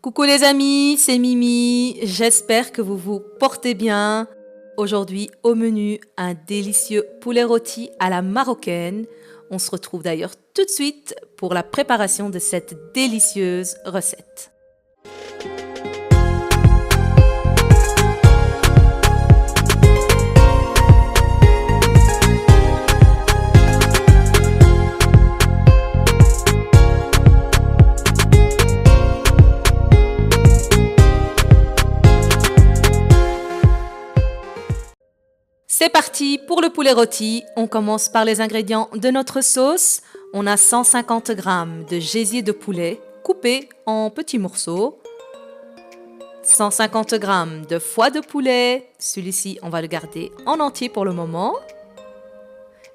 Coucou les amis, c'est Mimi, j'espère que vous vous portez bien. Aujourd'hui au menu, un délicieux poulet rôti à la marocaine. On se retrouve d'ailleurs tout de suite pour la préparation de cette délicieuse recette. C'est parti pour le poulet rôti. On commence par les ingrédients de notre sauce. On a 150 g de gésier de poulet coupé en petits morceaux. 150 g de foie de poulet. Celui-ci, on va le garder en entier pour le moment.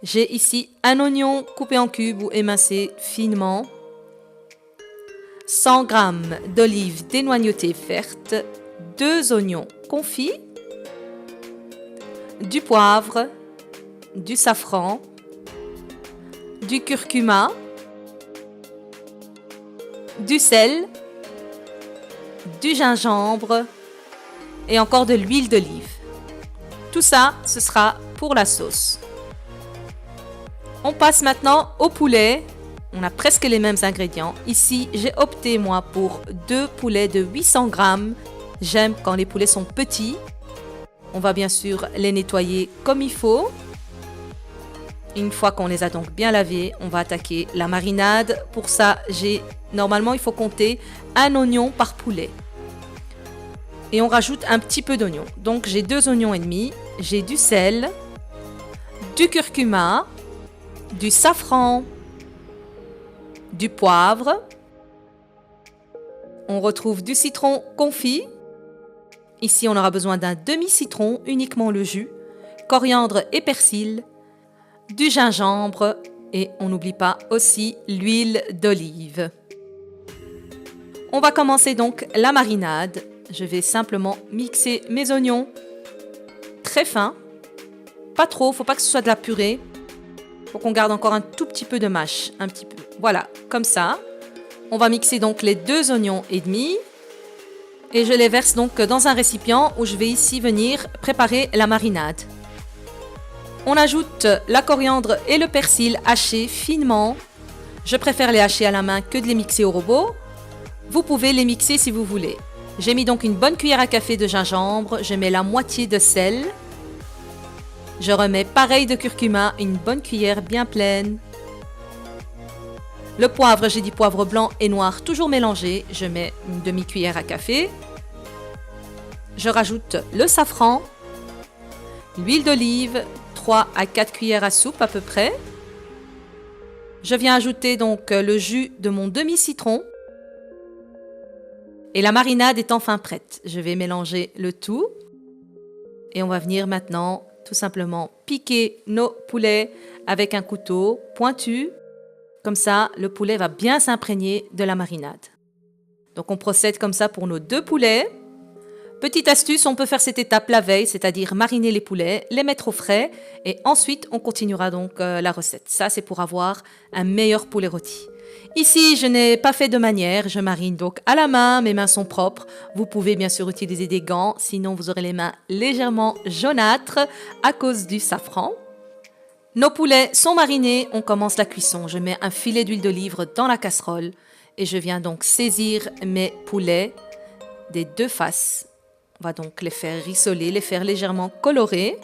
J'ai ici un oignon coupé en cubes ou émincé finement. 100 g d'olives dénoyautées vertes. 2 oignons confits. Du poivre, du safran, du curcuma, du sel, du gingembre et encore de l'huile d'olive. Tout ça, ce sera pour la sauce. On passe maintenant au poulet. On a presque les mêmes ingrédients. Ici, j'ai opté moi pour 2 poulets de 800 g. J'aime quand les poulets sont petits. On va bien sûr les nettoyer comme il faut. Une fois qu'on les a donc bien lavés, on va attaquer la marinade. Pour ça, normalement, il faut compter un oignon par poulet. Et on rajoute un petit peu d'oignon. Donc, j'ai 2 oignons et demi. J'ai du sel, du curcuma, du safran, du poivre. On retrouve du citron confit. Ici, on aura besoin d'un demi-citron, uniquement le jus, coriandre et persil, du gingembre et on n'oublie pas aussi l'huile d'olive. On va commencer donc la marinade. Je vais simplement mixer mes oignons très fins, pas trop, faut pas que ce soit de la purée. Faut qu'on garde encore un tout petit peu de mâche, un petit peu. Voilà, comme ça. On va mixer donc les 2 oignons et demi. Et je les verse donc dans un récipient où je vais ici venir préparer la marinade. On ajoute la coriandre et le persil hachés finement. Je préfère les hacher à la main que de les mixer au robot. Vous pouvez les mixer si vous voulez. J'ai mis donc une bonne cuillère à café de gingembre. Je mets la moitié de sel. Je remets pareil de curcuma, une bonne cuillère bien pleine. Le poivre, j'ai dit poivre blanc et noir, toujours mélangé. Je mets une demi-cuillère à café. Je rajoute le safran, l'huile d'olive, 3 à 4 cuillères à soupe à peu près. Je viens ajouter donc le jus de mon demi-citron. Et la marinade est enfin prête. Je vais mélanger le tout. Et on va venir maintenant tout simplement piquer nos poulets avec un couteau pointu. Comme ça, le poulet va bien s'imprégner de la marinade. Donc on procède comme ça pour nos 2 poulets. Petite astuce, on peut faire cette étape la veille, c'est-à-dire mariner les poulets, les mettre au frais et ensuite on continuera donc la recette. Ça, c'est pour avoir un meilleur poulet rôti. Ici, je n'ai pas fait de manière, je marine donc à la main, mes mains sont propres. Vous pouvez bien sûr utiliser des gants, sinon vous aurez les mains légèrement jaunâtres à cause du safran. Nos poulets sont marinés, on commence la cuisson. Je mets un filet d'huile d'olive dans la casserole et je viens donc saisir mes poulets des 2 faces. On va donc les faire rissoler, les faire légèrement colorer.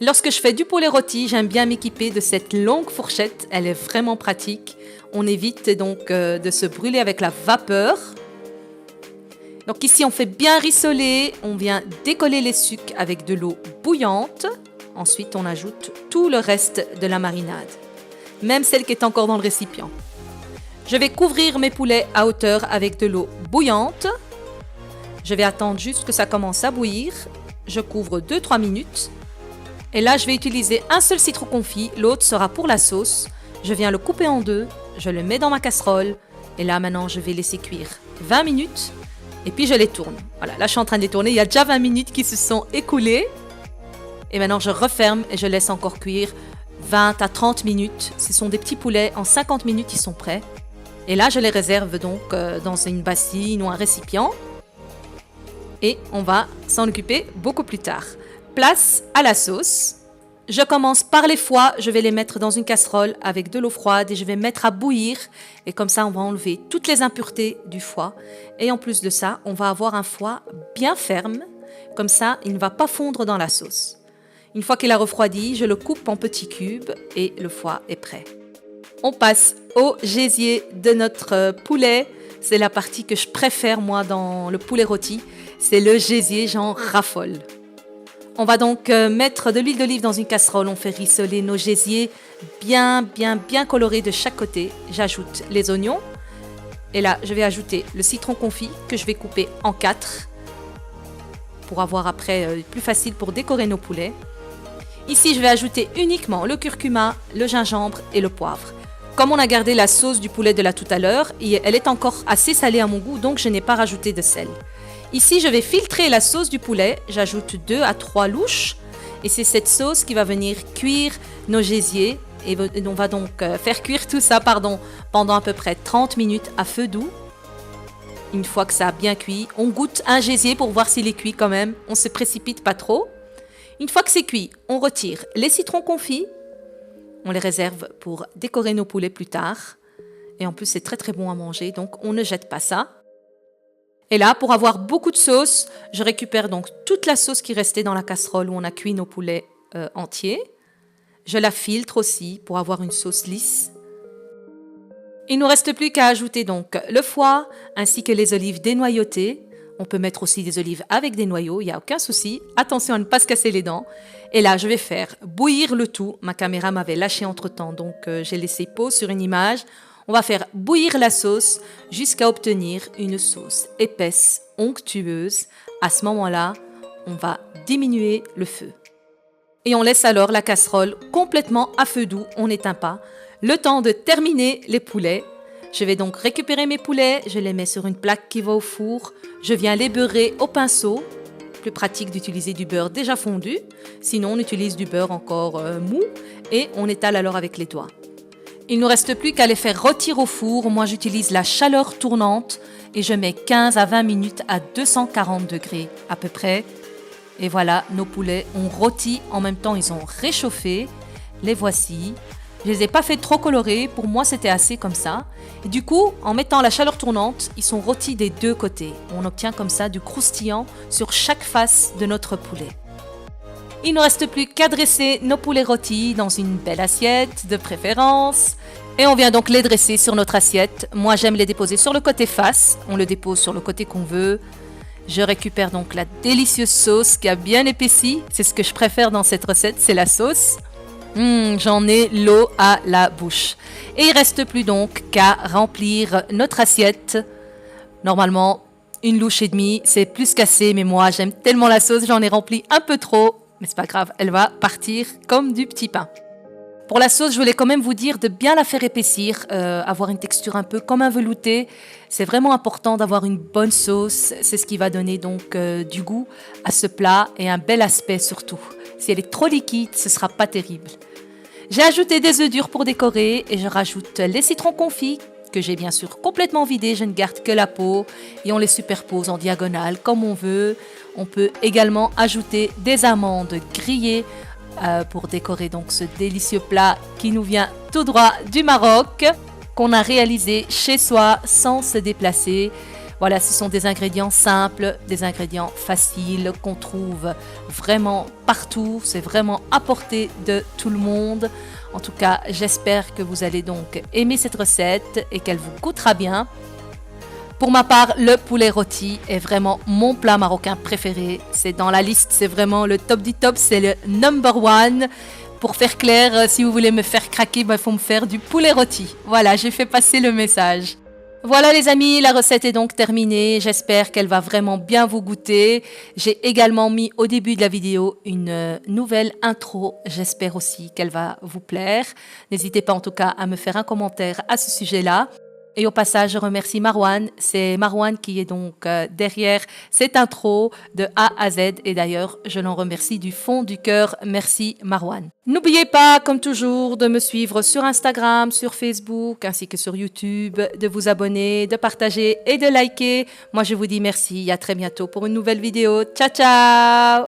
Lorsque je fais du poulet rôti, j'aime bien m'équiper de cette longue fourchette. Elle est vraiment pratique. On évite donc de se brûler avec la vapeur. Donc ici, on fait bien rissoler. On vient décoller les sucs avec de l'eau bouillante. Ensuite, on ajoute tout le reste de la marinade, même celle qui est encore dans le récipient. Je vais couvrir mes poulets à hauteur avec de l'eau bouillante. Je vais attendre juste que ça commence à bouillir. Je couvre 2-3 minutes. Et là, je vais utiliser un seul citron confit. L'autre sera pour la sauce. Je viens le couper en 2. Je le mets dans ma casserole. Et là, maintenant, je vais laisser cuire 20 minutes. Et puis, je les tourne. Voilà, là, je suis en train de les tourner. Il y a déjà 20 minutes qui se sont écoulées. Et maintenant, je referme et je laisse encore cuire 20 à 30 minutes. Ce sont des petits poulets. En 50 minutes, ils sont prêts. Et là, je les réserve donc dans une bassine ou un récipient. Et on va s'en occuper beaucoup plus tard. Place à la sauce. Je commence par les foies, je vais les mettre dans une casserole avec de l'eau froide et je vais mettre à bouillir. Et comme ça, on va enlever toutes les impuretés du foie. Et en plus de ça, on va avoir un foie bien ferme. Comme ça, il ne va pas fondre dans la sauce. Une fois qu'il a refroidi, je le coupe en petits cubes et le foie est prêt. On passe au gésier de notre poulet. C'est la partie que je préfère moi dans le poulet rôti. C'est le gésier, j'en raffole. On va donc mettre de l'huile d'olive dans une casserole. On fait rissoler nos gésiers bien colorés de chaque côté. J'ajoute les oignons. Et là, je vais ajouter le citron confit que je vais couper en 4 pour avoir après plus facile pour décorer nos poulets. Ici, je vais ajouter uniquement le curcuma, le gingembre et le poivre. Comme on a gardé la sauce du poulet de là tout à l'heure, elle est encore assez salée à mon goût, donc je n'ai pas rajouté de sel. Ici, je vais filtrer la sauce du poulet. J'ajoute 2 à 3 louches. Et c'est cette sauce qui va venir cuire nos gésiers. Et on va donc faire cuire tout ça pendant à peu près 30 minutes à feu doux. Une fois que ça a bien cuit, on goûte un gésier pour voir s'il est cuit quand même. On ne se précipite pas trop. Une fois que c'est cuit, on retire les citrons confits. On les réserve pour décorer nos poulets plus tard. Et en plus, c'est très bon à manger, donc on ne jette pas ça. Et là, pour avoir beaucoup de sauce, je récupère donc toute la sauce qui restait dans la casserole où on a cuit nos poulets entiers. Je la filtre aussi pour avoir une sauce lisse. Il ne nous reste plus qu'à ajouter donc le foie ainsi que les olives dénoyautées. On peut mettre aussi des olives avec des noyaux, il n'y a aucun souci. Attention à ne pas se casser les dents. Et là, je vais faire bouillir le tout. Ma caméra m'avait lâché entre-temps, donc j'ai laissé pause sur une image. On va faire bouillir la sauce jusqu'à obtenir une sauce épaisse, onctueuse. À ce moment-là, on va diminuer le feu. Et on laisse alors la casserole complètement à feu doux, on n'éteint pas. Le temps de terminer les poulets. Je vais donc récupérer mes poulets, je les mets sur une plaque qui va au four. Je viens les beurrer au pinceau. Plus pratique d'utiliser du beurre déjà fondu. Sinon, on utilise du beurre encore mou et on étale alors avec les doigts. Il ne nous reste plus qu'à les faire rôtir au four. Moi, j'utilise la chaleur tournante et je mets 15 à 20 minutes à 240 degrés à peu près. Et voilà, nos poulets ont rôti. En même temps, ils ont réchauffé. Les voici. Je les ai pas fait trop colorés. Pour moi, c'était assez comme ça. Et du coup, en mettant la chaleur tournante, ils sont rôtis des deux côtés. On obtient comme ça du croustillant sur chaque face de notre poulet. Il ne reste plus qu'à dresser nos poulets rôtis dans une belle assiette de préférence. Et on vient donc les dresser sur notre assiette. Moi, j'aime les déposer sur le côté face. On le dépose sur le côté qu'on veut. Je récupère donc la délicieuse sauce qui a bien épaissi. C'est ce que je préfère dans cette recette, c'est la sauce. J'en ai l'eau à la bouche. Et il ne reste plus donc qu'à remplir notre assiette. Normalement, 1 louche et demie, c'est plus qu'assez. Mais moi, j'aime tellement la sauce, j'en ai rempli un peu trop. Mais c'est pas grave, elle va partir comme du petit pain. Pour la sauce, je voulais quand même vous dire de bien la faire épaissir, avoir une texture un peu comme un velouté. C'est vraiment important d'avoir une bonne sauce. C'est ce qui va donner donc du goût à ce plat et un bel aspect surtout. Si elle est trop liquide, ce sera pas terrible. J'ai ajouté des œufs durs pour décorer et je rajoute les citrons confits que j'ai bien sûr complètement vidés. Je ne garde que la peau et on les superpose en diagonale comme on veut. On peut également ajouter des amandes grillées pour décorer donc ce délicieux plat qui nous vient tout droit du Maroc, qu'on a réalisé chez soi sans se déplacer. Voilà, ce sont des ingrédients simples, des ingrédients faciles qu'on trouve vraiment partout. C'est vraiment à portée de tout le monde. En tout cas, j'espère que vous allez donc aimer cette recette et qu'elle vous goûtera bien. Pour ma part, le poulet rôti est vraiment mon plat marocain préféré. C'est dans la liste, c'est vraiment le top du top, c'est le number one. Pour faire clair, si vous voulez me faire craquer, il faut me faire du poulet rôti. Voilà, j'ai fait passer le message. Voilà les amis, la recette est donc terminée. J'espère qu'elle va vraiment bien vous goûter. J'ai également mis au début de la vidéo une nouvelle intro. J'espère aussi qu'elle va vous plaire. N'hésitez pas en tout cas à me faire un commentaire à ce sujet-là. Et au passage, je remercie Marwan. C'est Marwan qui est donc derrière cette intro de A à Z. Et d'ailleurs, je l'en remercie du fond du cœur. Merci Marwan. N'oubliez pas, comme toujours, de me suivre sur Instagram, sur Facebook, ainsi que sur YouTube, de vous abonner, de partager et de liker. Moi, je vous dis merci et à très bientôt pour une nouvelle vidéo. Ciao, ciao!